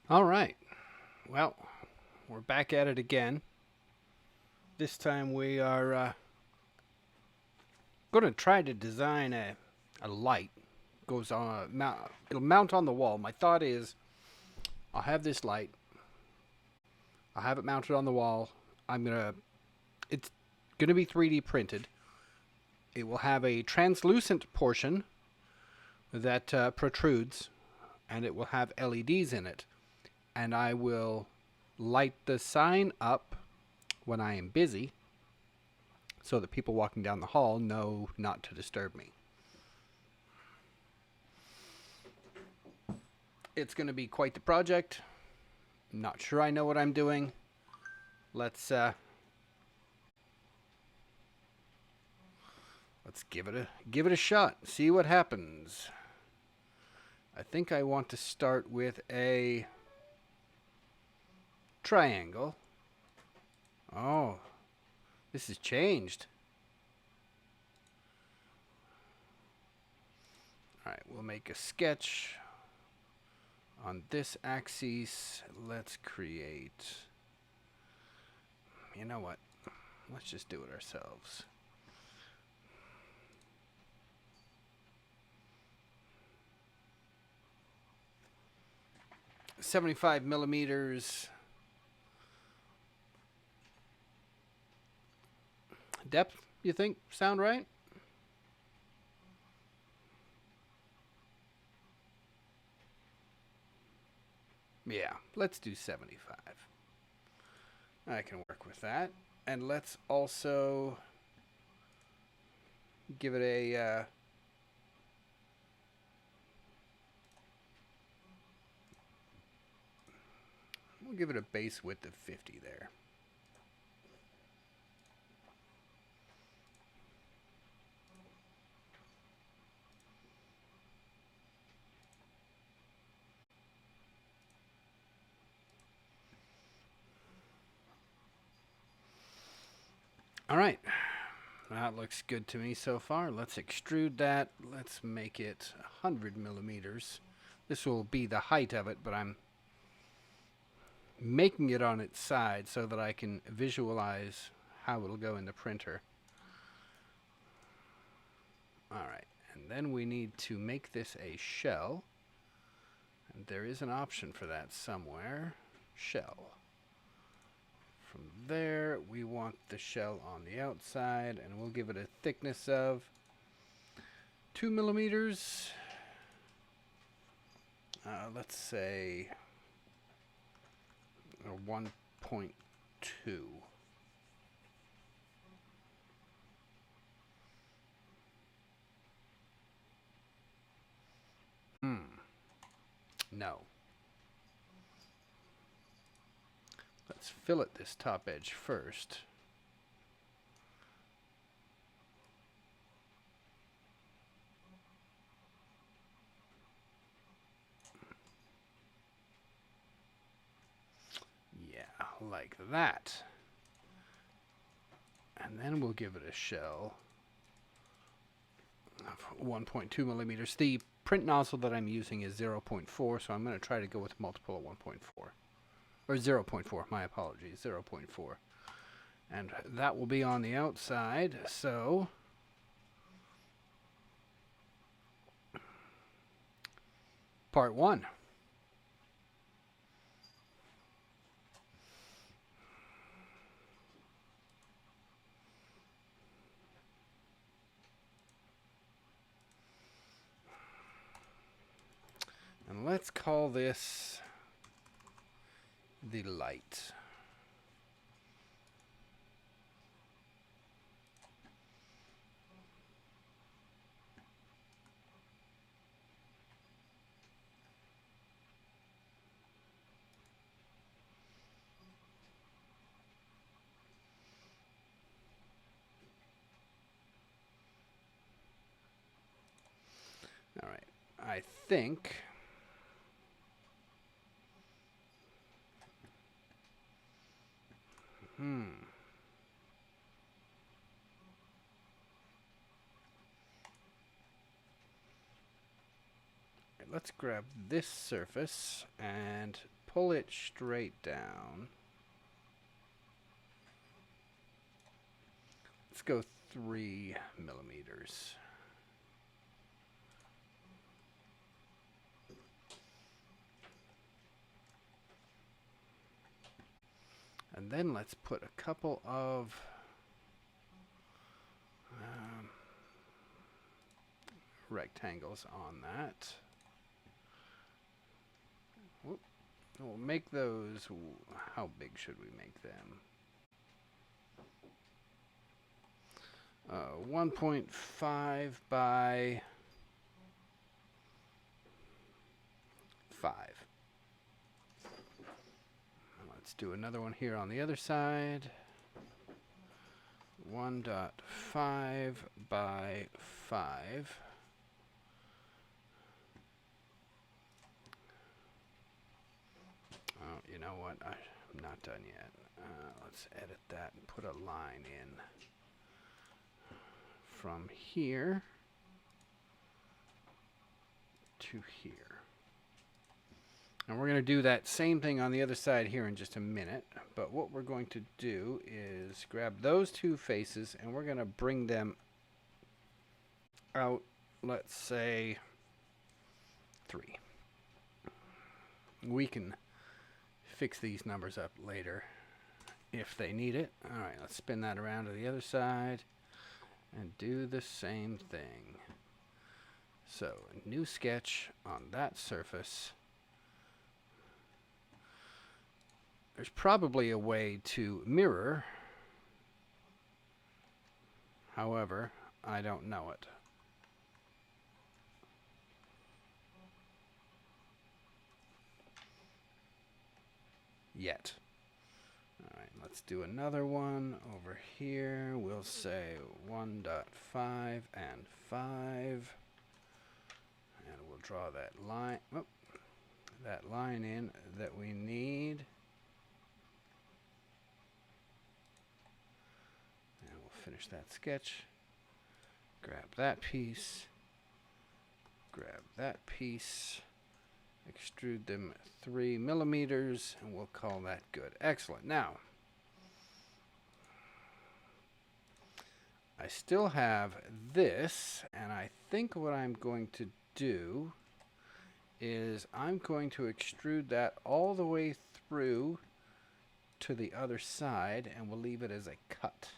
All right. Well, we're back at it again. This time we are going to try to design a light. Goes on. It'll mount on the wall. My thought is, I'll have this light. I'll have it mounted on the wall. I'm gonna. It's gonna be 3D printed. It will have a translucent portion that protrudes, and it will have LEDs in it. And I will light the sign up when I am busy so that people walking down the hall know not to disturb me. It's going to be quite the project. I'm not sure I know what I'm doing. Let's let's give it a shot. See what happens. I think I want to start with a triangle. Oh, this has changed. All right, we'll make a sketch on this axis. Let's create. You know what? Let's just do it ourselves. $75 millimeters depth. You think sound right? Yeah, let's do 75. I can work with that. And let's also give it a we'll give it a base width of 50 there. All right. That looks good to me so far. Let's extrude that. Let's make it 100 millimeters. This will be the height of it, but I'm making it on its side so that I can visualize how it'll go in the printer. All right. And then we need to make this a shell. And there is an option for that somewhere. Shell. From there, we want the shell on the outside, and we'll give it a thickness of 2 millimeters. Let's say 1.2. No. Let's fillet this top edge first. Yeah, like that. And then we'll give it a shell of 1.2 millimeters. The print nozzle that I'm using is 0.4, so I'm going to try to go with multiple of 1.4. Or 0.4, my apologies, 0.4. And that will be on the outside, so part one. And let's call this the light. All right, I think let's grab this surface and pull it straight down. Let's go 3 millimeters. And then let's put a couple of rectangles on that. Whoop. We'll make those, how big should we make them? 1.5 by 5. Let's do another one here on the other side. 1.5 by 5. Oh, you know what? I'm not done yet. Let's edit that and put a line in from here to here. And we're going to do that same thing on the other side here in just a minute. But what we're going to do is grab those two faces and we're going to bring them out, let's say, 3. We can fix these numbers up later if they need it. All right, let's spin that around to the other side and do the same thing. So, a new sketch on that surface. There's probably a way to mirror. However, I don't know it. Yet. All right, let's do another one over here. We'll say 1.5 and 5. And we'll draw that line, that line in that we need. And we'll finish that sketch. Grab that piece. Grab that piece. Extrude them 3 millimeters, and we'll call that good. Excellent. Now, I still have this, and I think what I'm going to do is I'm going to extrude that all the way through to the other side, and we'll leave it as a cut.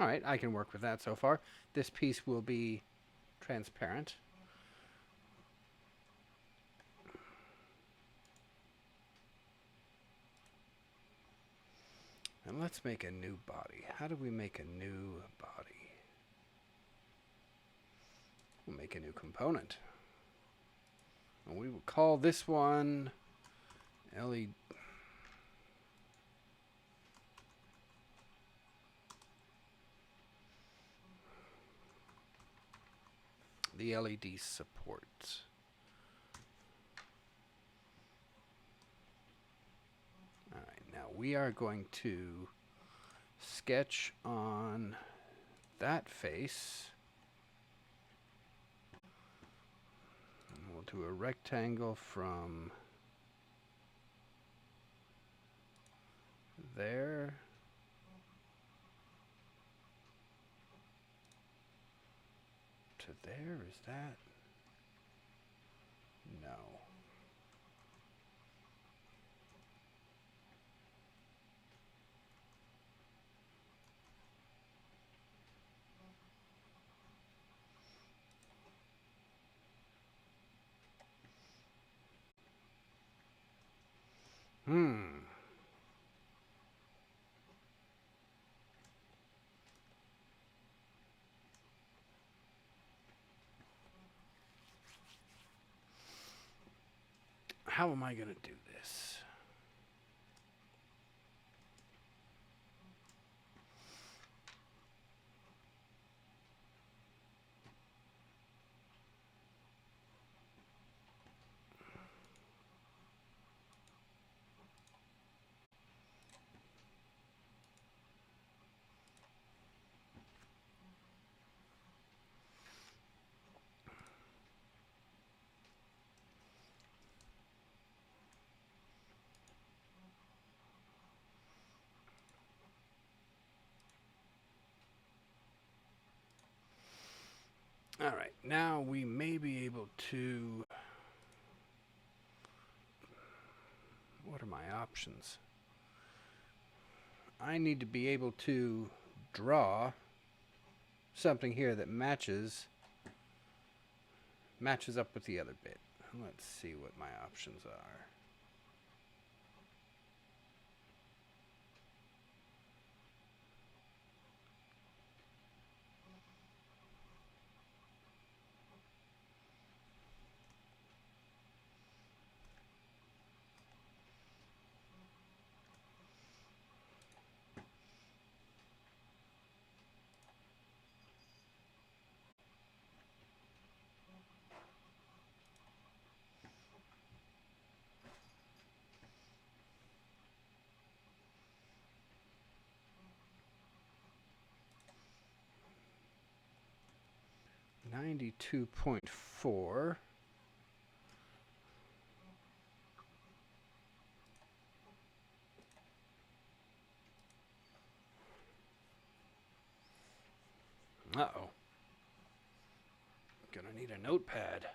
All right, I can work with that so far. This piece will be transparent. And let's make a new body. How do we make a new body? We'll make a new component. And we will call this one LED. The LED support. All right, now we are going to sketch on that face. And we'll do a rectangle from there to there. Is that? No. How am I going to do this? Alright, now we may be able to... What are my options? I need to be able to draw something here that matches up with the other bit. Let's see what my options are. $92.4. Uh-oh. Gonna need a notepad.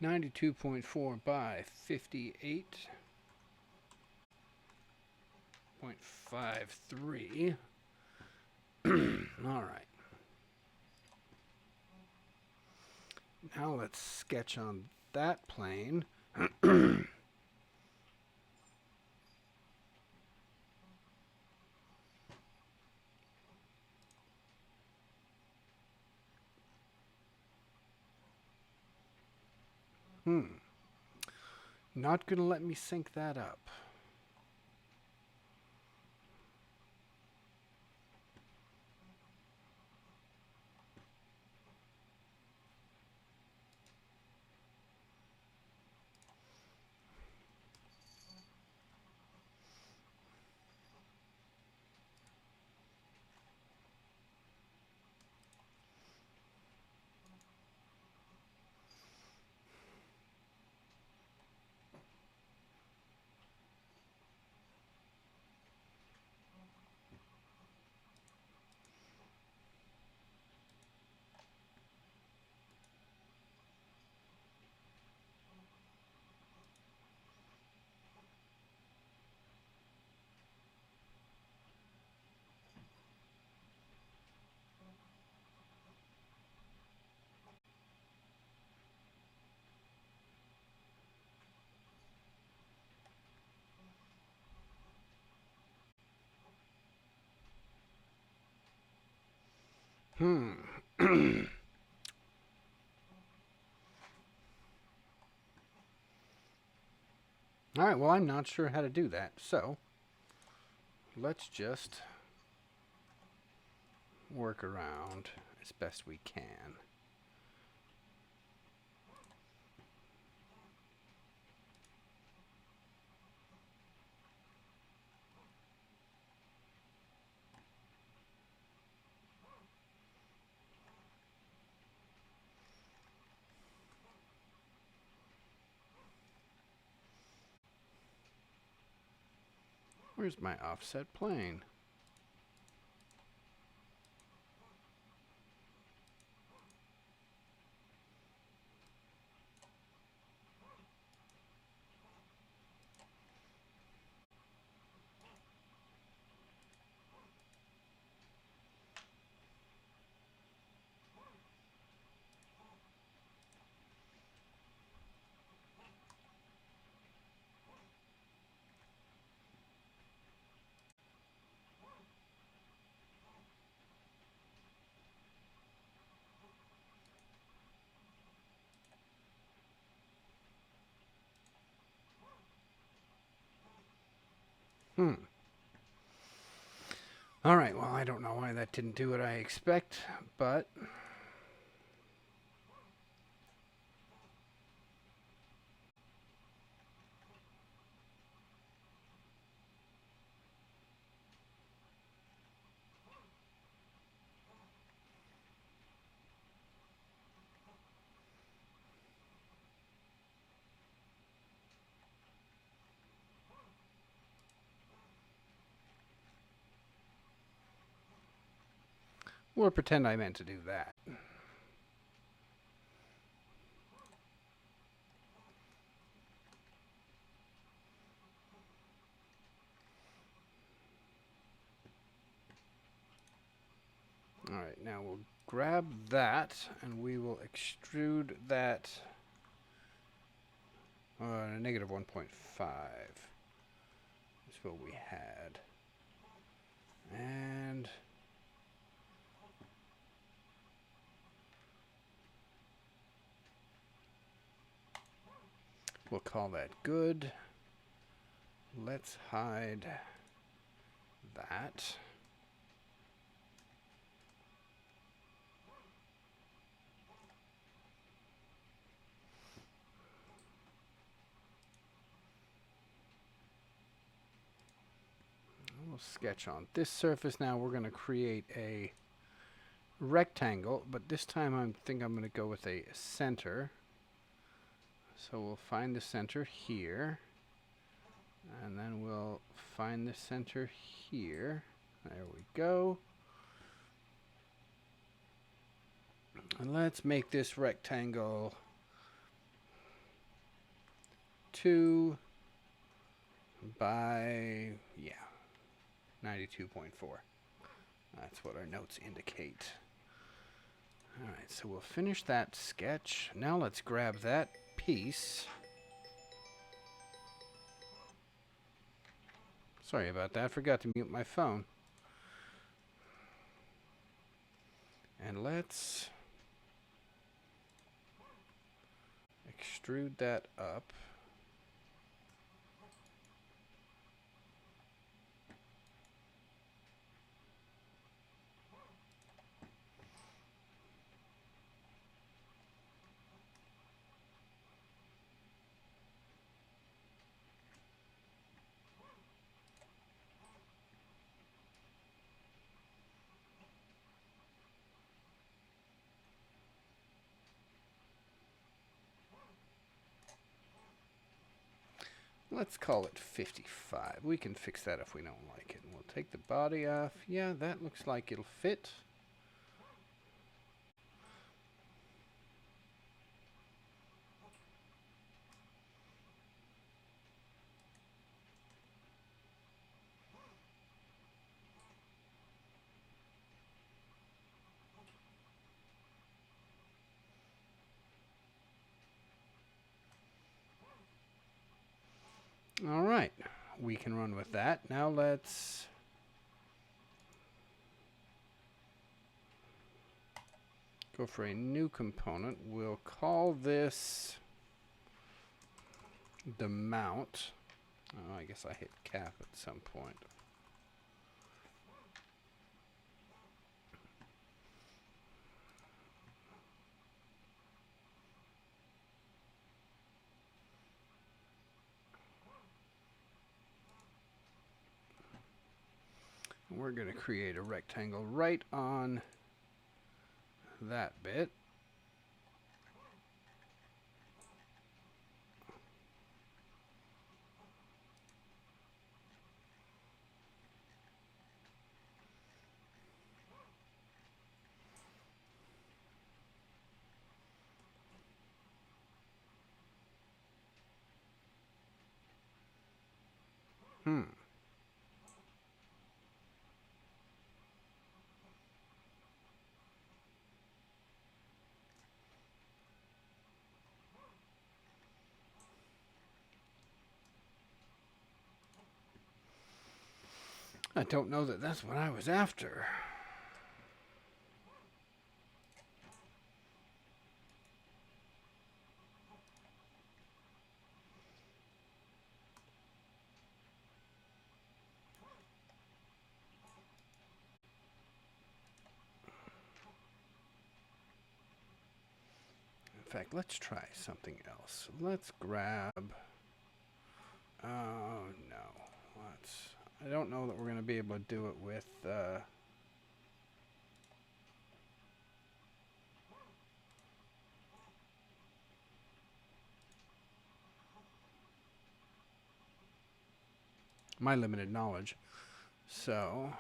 $92.4 by 58.53. All right. Now let's sketch on that plane. Not gonna let me sync that up. All right, well, I'm not sure how to do that, so let's just work around as best we can. Where's my offset plane? All right, well, I don't know why that didn't do what I expect, but We'll pretend I meant to do that. Alright, now we'll grab that and we will extrude that negative 1.5. That's what we had. And we'll call that good. Let's hide that. We'll sketch on this surface. Now we're going to create a rectangle, but this time I think I'm going to go with a center. So we'll find the center here, and then we'll find the center here. There we go. And let's make this rectangle 2 by, 92.4. That's what our notes indicate. Alright, so we'll finish that sketch. Now let's grab that piece. Sorry about that, forgot to mute my phone. And let's extrude that up. Let's call it 55. We can fix that if we don't like it. And we'll take the body off. Yeah, that looks like it'll fit. All right, we can run with that. Now let's go for a new component. We'll call this the mount. Oh, I guess I hit cap at some point. We're going to create a rectangle right on that bit. I don't know that that's what I was after. In fact, let's try something else. Let's grab... Oh, no. I don't know that we're going to be able to do it with... my limited knowledge. So,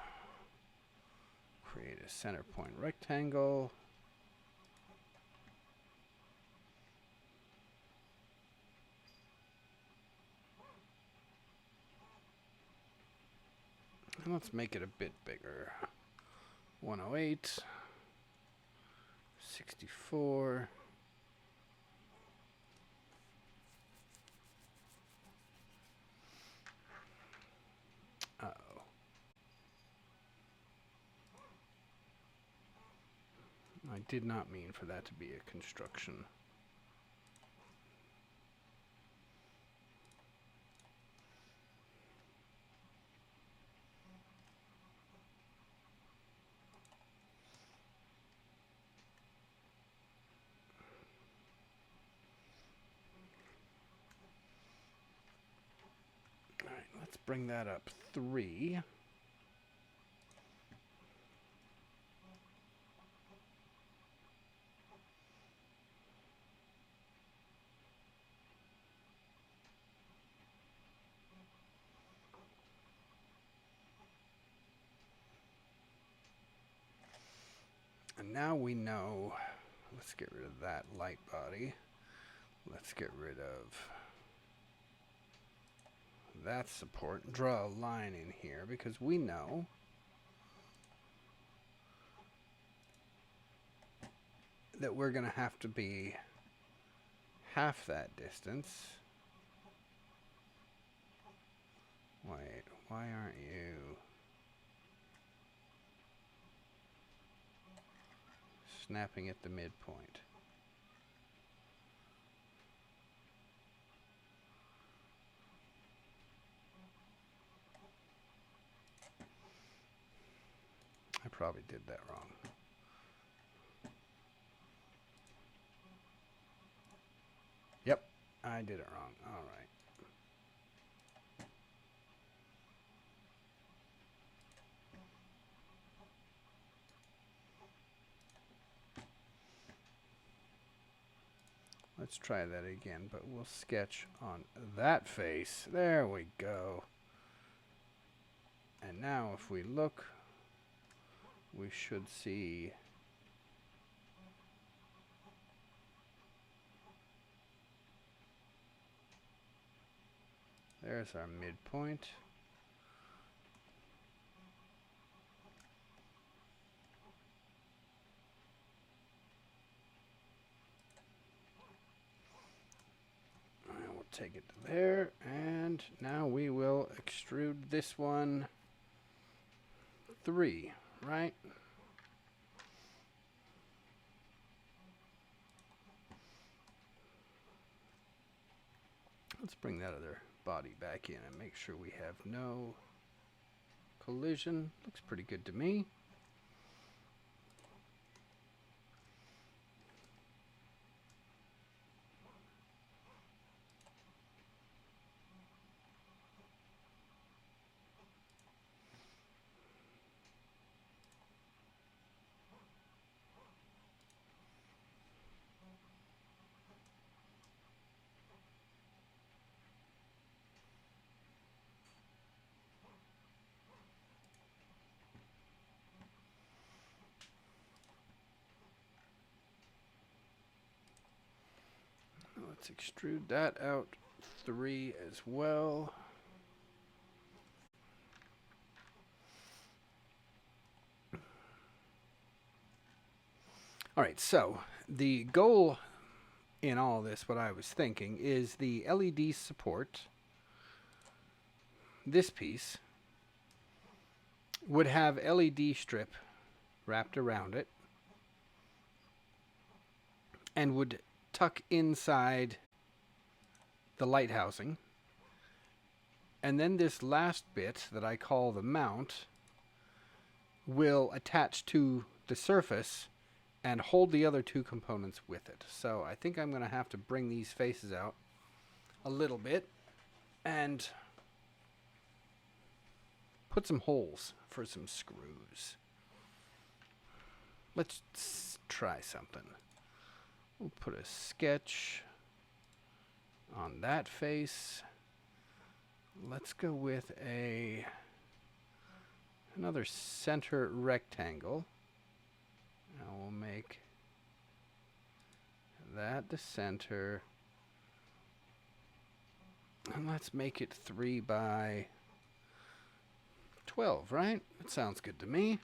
create a center point rectangle. And let's make it a bit bigger. 108, 64. Uh-oh. I did not mean for that to be a construction. All right, let's bring that up 3. And now we know, let's get rid of that light body. Let's get rid of that support. Draw a line in here because we know that we're going to have to be half that distance. Wait, why aren't you snapping at the midpoint? I probably did that wrong. Yep, I did it wrong. All right. Let's try that again, but we'll sketch on that face. There we go. And now if we look, we should see there's our midpoint. And we'll take it to there, and now we will extrude this one 3, right? Let's bring that other body back in and make sure we have no collision. Looks pretty good to me. Let's extrude that out 3 as well. All right, so the goal in all this, what I was thinking, is the LED support, this piece, would have LED strip wrapped around it and would tuck inside the light housing. And then this last bit that I call the mount will attach to the surface and hold the other 2 components with it. So I think I'm going to have to bring these faces out a little bit and put some holes for some screws. Let's try something. We'll put a sketch on that face. Let's go with a another center rectangle. Now we'll make that the center. And let's make it 3 by 12, right? That sounds good to me.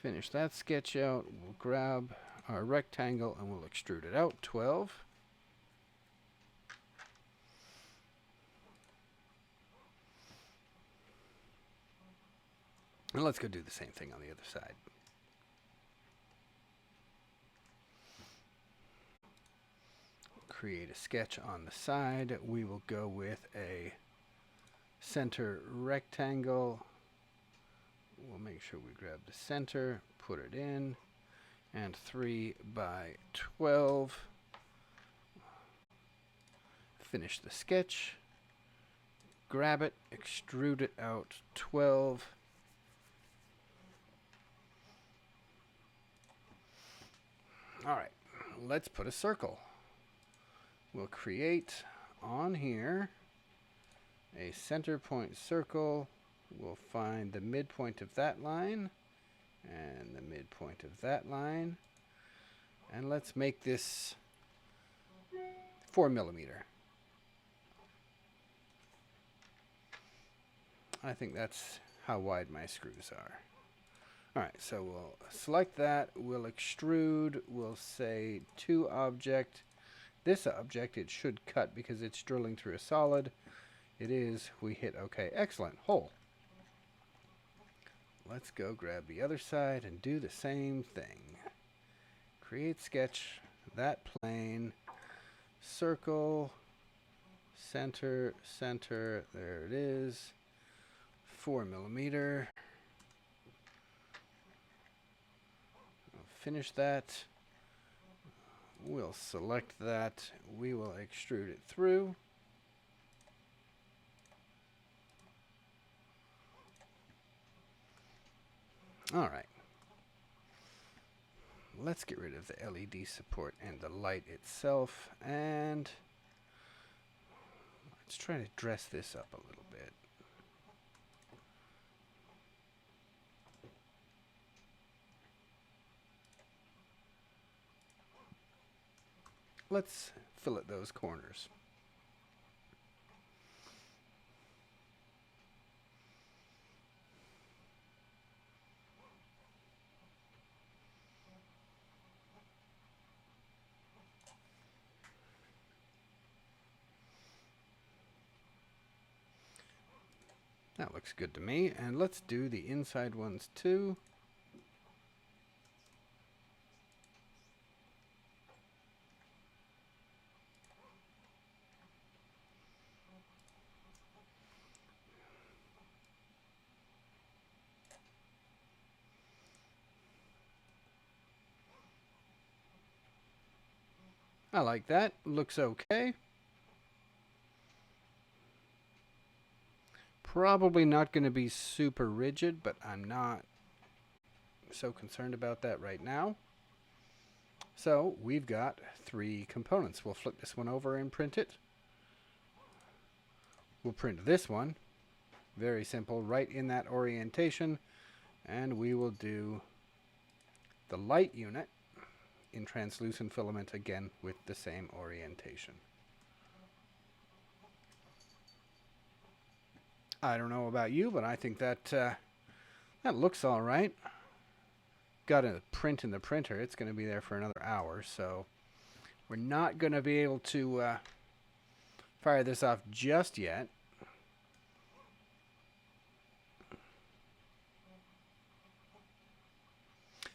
Finish that sketch out. We'll grab our rectangle and we'll extrude it out 12. And let's go do the same thing on the other side. Create a sketch on the side. We will go with a center rectangle. We'll make sure we grab the center, put it in, and 3 by 12. Finish the sketch. Grab it, extrude it out 12. All right, let's put a circle. We'll create on here a center point circle. We'll find the midpoint of that line and the midpoint of that line. And let's make this 4 millimeter. I think that's how wide my screws are. Alright, so we'll select that, we'll extrude, we'll say to object. This object, it should cut because it's drilling through a solid. It is, we hit OK. Excellent, hole. Let's go grab the other side and do the same thing. Create sketch, that plane, circle, center, center, there it is. 4 millimeter. Finish that. We'll select that. We will extrude it through. All right. Let's get rid of the LED support and the light itself, and let's try to dress this up a little bit. Let's fillet those corners. That looks good to me, and let's do the inside ones too. I like that. Looks okay. Probably not going to be super rigid, but I'm not so concerned about that right now. So we've got 3 components. We'll flip this one over and print it. We'll print this one. Very simple, right in that orientation. And we will do the light unit in translucent filament again with the same orientation. I don't know about you, but I think that that looks all right. Got a print in the printer. It's going to be there for another hour, so we're not going to be able to fire this off just yet.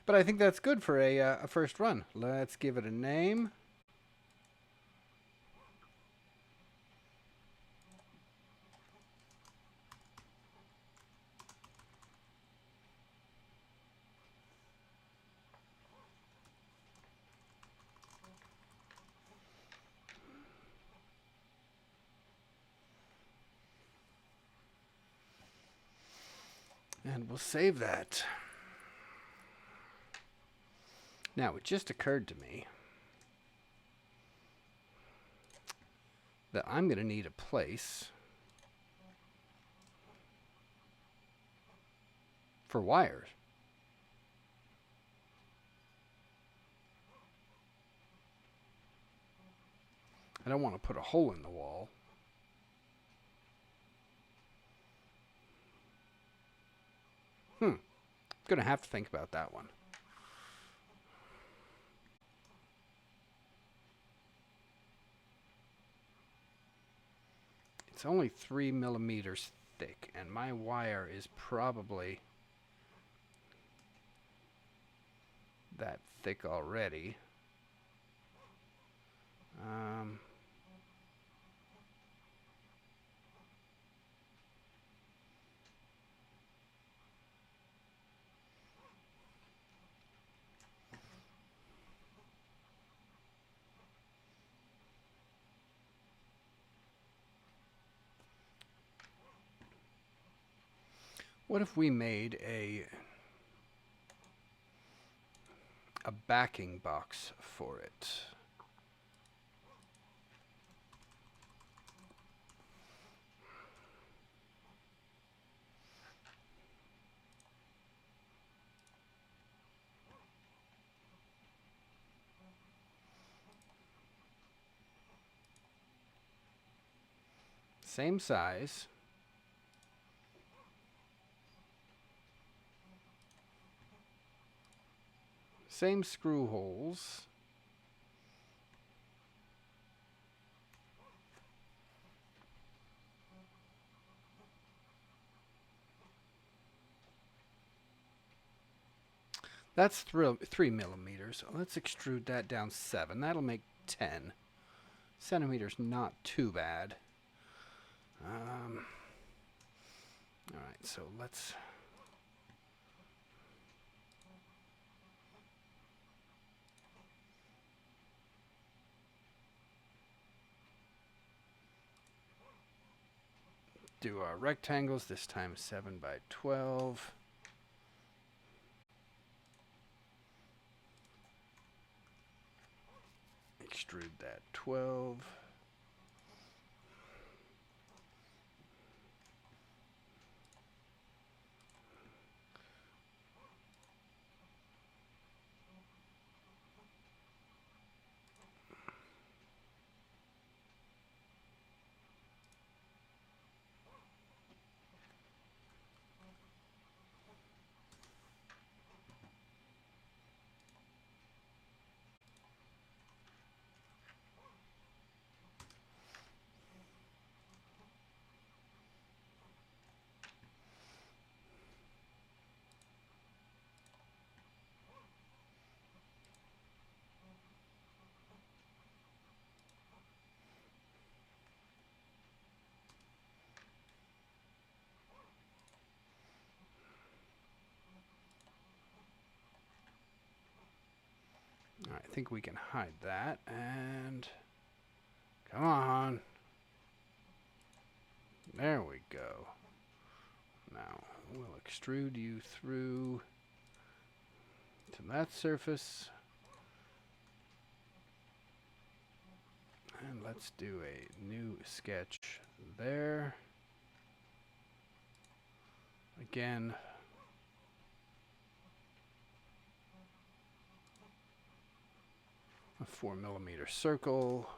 But I think that's good for a first run. Let's give it a name. And we'll save that. Now, it just occurred to me that I'm going to need a place for wires. I don't want to put a hole in the wall. Gonna have to think about that one. It's only 3 millimeters thick, and my wire is probably that thick already. What if we made a backing box for it? Same size. Same screw holes. That's 3 millimeters. Let's extrude that down 7. That'll make 10 centimeters. Not too bad. Alright, so let's... do our rectangles, this time 7 by 12. Extrude that 12. Alright, I think we can hide that, and come on. There we go. Now, we'll extrude you through to that surface. And let's do a new sketch there. Again, a 4 millimeter circle.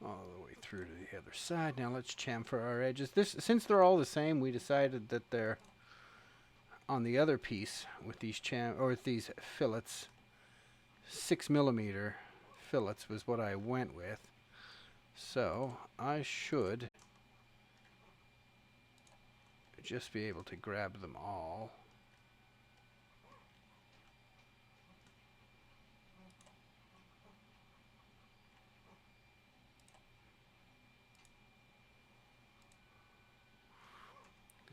All the way through to the other side. Now let's chamfer our edges. Since they're all the same, we decided that they're on the other piece with these these fillets. 6 millimeter fillets was what I went with. So I should just be able to grab them all.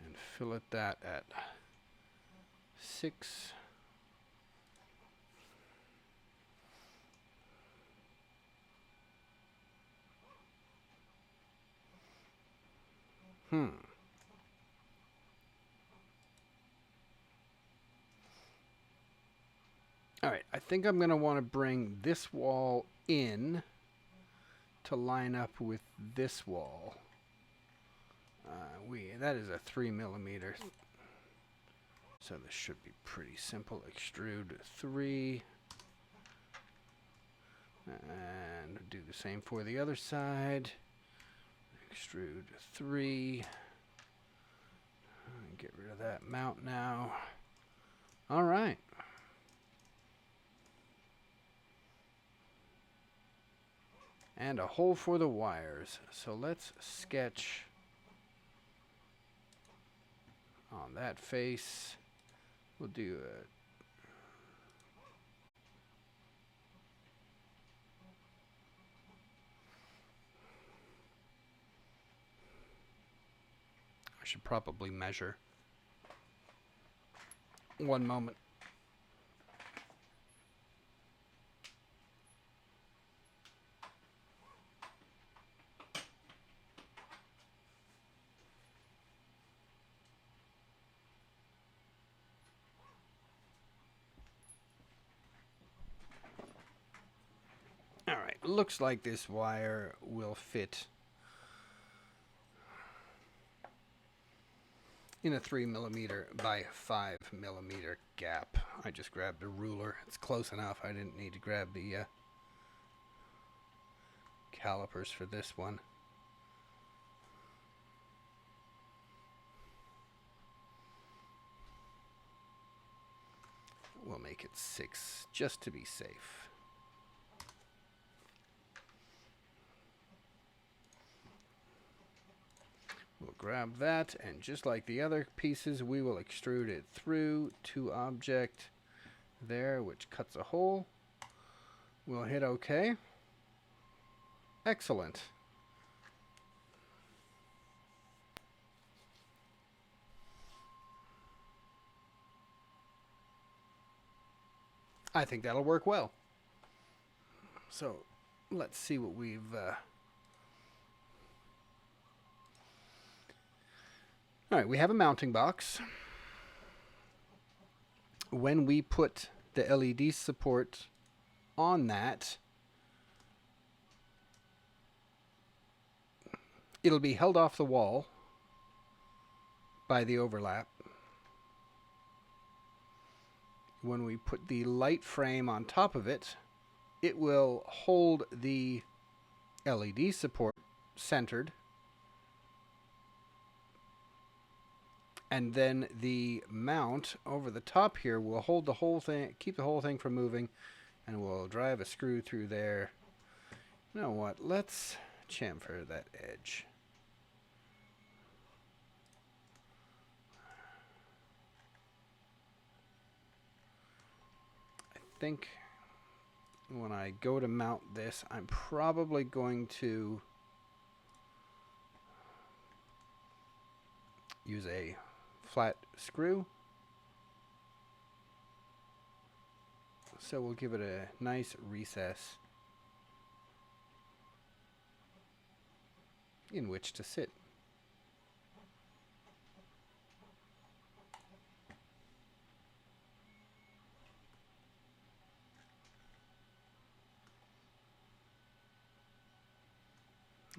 And fillet that at 6. Alright, I think I'm going to want to bring this wall in to line up with this wall. That is a 3mm. So this should be pretty simple. Extrude 3. And do the same for the other side. Extrude 3. Get rid of that mount now. Alright. And a hole for the wires. So let's sketch on that face. We'll do a I should probably measure. One moment. Alright, looks like this wire will fit in a 3mm by 5mm gap. I just grabbed a ruler. It's close enough. I didn't need to grab the calipers for this one. We'll make it 6 just to be safe. We'll grab that, and just like the other pieces, we will extrude it through to object there, which cuts a hole. We'll hit OK. Excellent. I think that'll work well. So let's see what we've Alright, we have a mounting box. When we put the LED support on that, it'll be held off the wall by the overlap. When we put the light frame on top of it, it will hold the LED support centered. And then the mount over the top here will hold the whole thing, keep the whole thing from moving, and we'll drive a screw through there. You know what? Let's chamfer that edge. I think when I go to mount this, I'm probably going to use a flat screw. So we'll give it a nice recess in which to sit.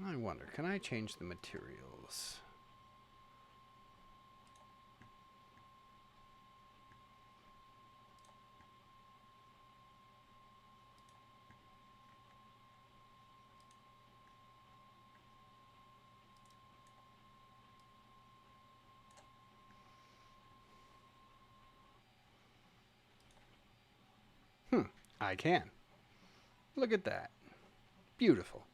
I wonder, can I change the materials? I can. Look at that. Beautiful.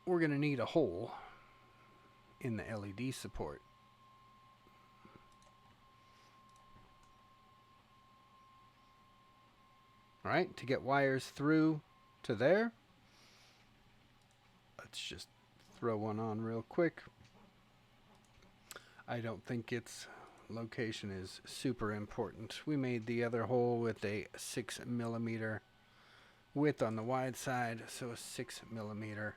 We're going to need a hole in the LED support. All right, to get wires through to there, let's just throw one on real quick. I don't think it's location is super important. We made the other hole with a 6mm width on the wide side, so a 6mm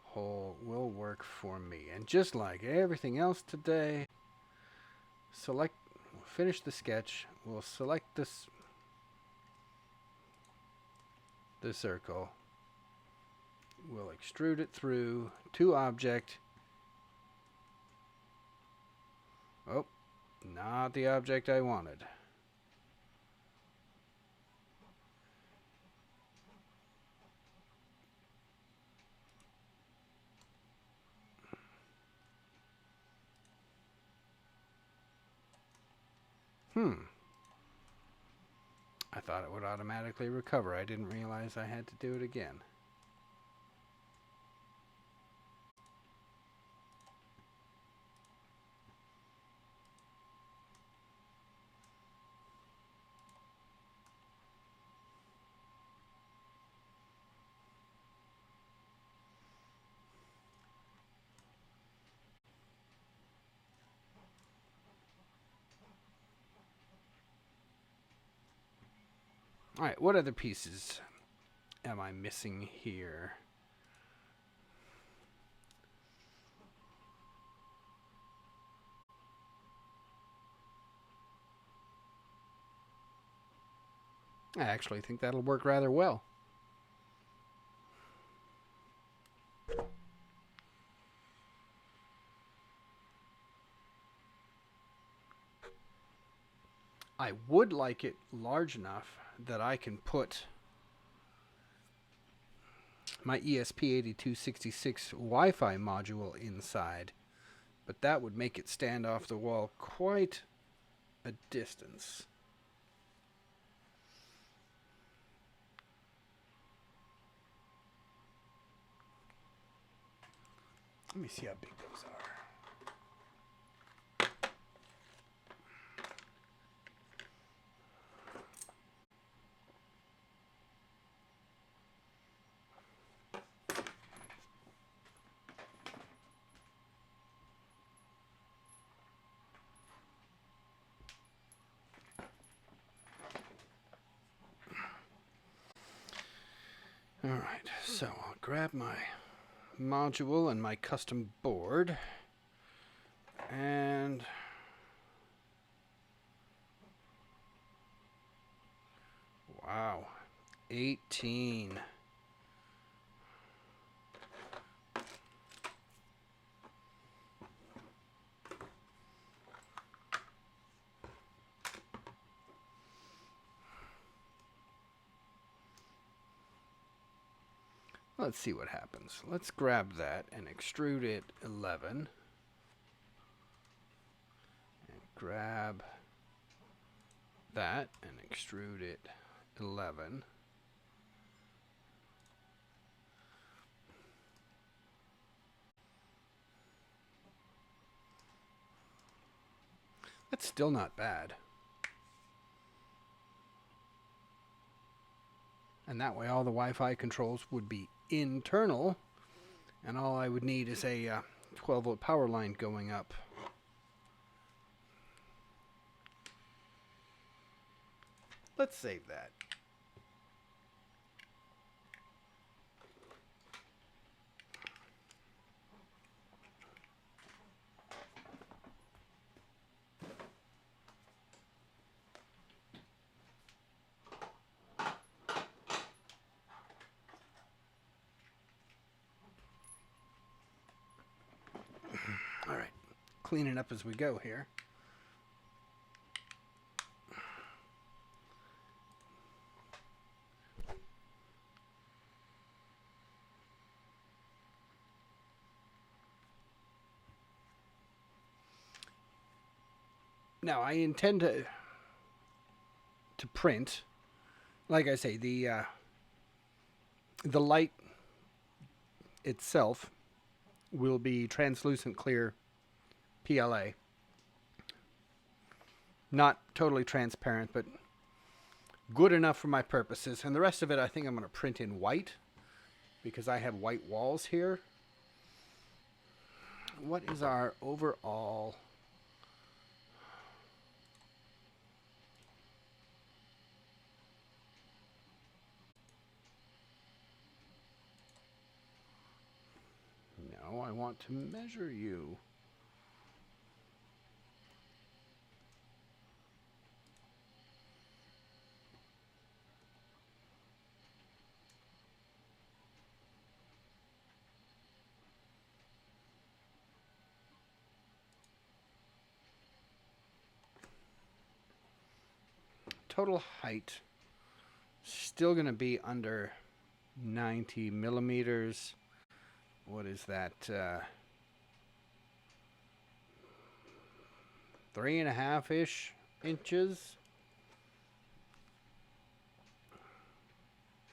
hole will work for me. And just like everything else today, finish the sketch. We'll select the circle. We'll extrude it through to object. Oh, not the object I wanted. I thought it would automatically recover. I didn't realize I had to do it again. Alright, what other pieces am I missing here? I actually think that'll work rather well. I would like it large enough that I can put my ESP8266 Wi-Fi module inside, but that would make it stand off the wall quite a distance. Let me see how big those are. Alright, so I'll grab my module and my custom board, and wow, 18. Let's see what happens. Let's grab that and extrude it 11. And grab that and extrude it 11. That's still not bad. And that way all the Wi-Fi controls would be internal, and all I would need is a 12-volt power line going up. Let's save that. All right, cleaning up as we go here. Now I intend to print, like I say, the light itself will be translucent clear PLA. Not totally transparent, but good enough for my purposes. And the rest of it I think I'm going to print in white, because I have white walls here. What is our overall want to measure you. Total height still going to be under 90 millimeters. What is that? 3.5-ish inches.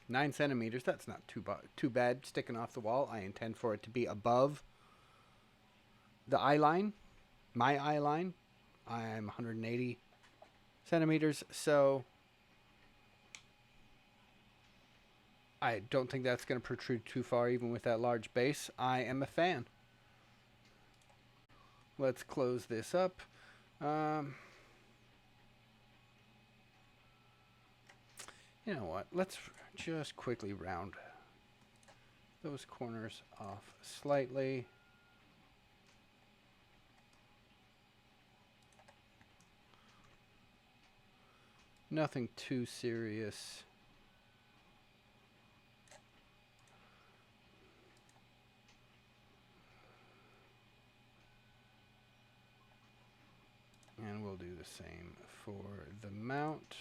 9 centimeters. That's not too bad sticking off the wall. I intend for it to be above the eye line. My eye line. I'm 180 centimeters, so I don't think that's going to protrude too far even with that large base. I am a fan. Let's close this up. You know what? Let's just quickly round those corners off slightly. Nothing too serious. And we'll do the same for the mount.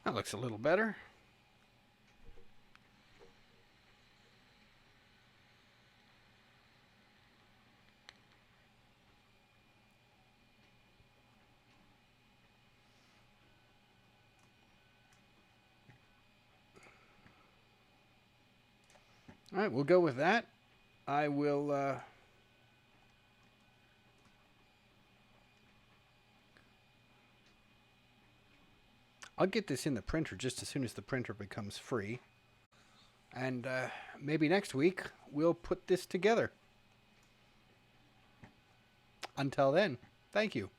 That looks a little better. All right, we'll go with that. I will I'll get this in the printer just as soon as the printer becomes free. And maybe next week we'll put this together. Until then, thank you.